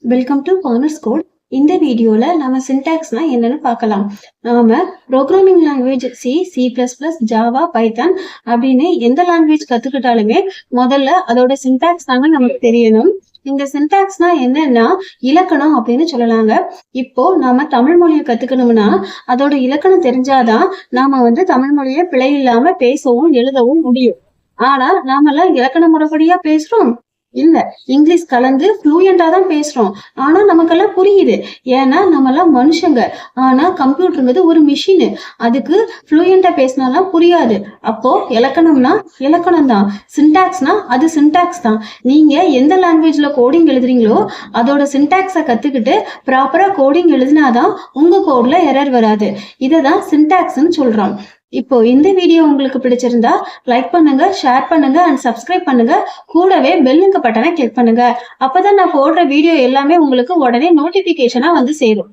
Welcome to corners code. இந்த வீடியோல நம்ம சின்டாக்ஸ்னா என்னன்னு பார்க்கலாம். நாம programming language C++, Java, Python அப்படின்னு எந்த லாங்குவேஜ் கத்துக்கிட்டாலுமே முதல்ல அதோட சின்டாக்ஸ் தாங்க நமக்கு தெரியணும். இந்த சின்டாக்ஸ்னா என்னன்னா இலக்கணம் அப்படின்னு சொல்லலாங்க. இப்போ நாம தமிழ் மொழியை கத்துக்கணும்னா அதோட இலக்கணம் தெரிஞ்சாதான் நாம தமிழ் மொழியை பிழை இல்லாம பேசவும் எழுதவும் முடியும். ஆனா நாமெல்லாம் இலக்கண முறைப்படியா பேசுறோம் இல்ல, இங்கிலீஷ் கலந்து ஃப்ளூயண்டா தான் பேசுறோம். ஆனா நமக்கெல்லாம் புரியுது. ஏன்னா நம்ம எல்லாம் மனுஷங்க. ஆனா கம்ப்யூட்டருங்கிறது ஒரு மிஷின். அதுக்கு ஃப்ளூயண்டா பேசினாலாம் புரியாது. அப்போ இலக்கணம்னா இலக்கணம் தான், சின்டாக்ஸ்னா அது சின்டாக்ஸ் தான். நீங்க எந்த லாங்குவேஜ்ல கோடிங் எழுதுறீங்களோ அதோட சின்டாக்ஸை கத்துக்கிட்டு ப்ராப்பரா கோடிங் எழுதினாதான் உங்க கோட்ல எரர் வராது. இததான் சின்டாக்ஸ்ன்னு சொல்றோம். இப்போ இந்த வீடியோ உங்களுக்கு பிடிச்சிருந்தா லைக் பண்ணுங்க, ஷேர் பண்ணுங்க அண்ட் சப்ஸ்கிரைப் பண்ணுங்க. கூடவே பெல்லுங்க பட்டனை கிளிக் பண்ணுங்க. அப்பதான் நான் போடுற வீடியோ எல்லாமே உங்களுக்கு உடனே நோட்டிபிகேஷனா சேரும்.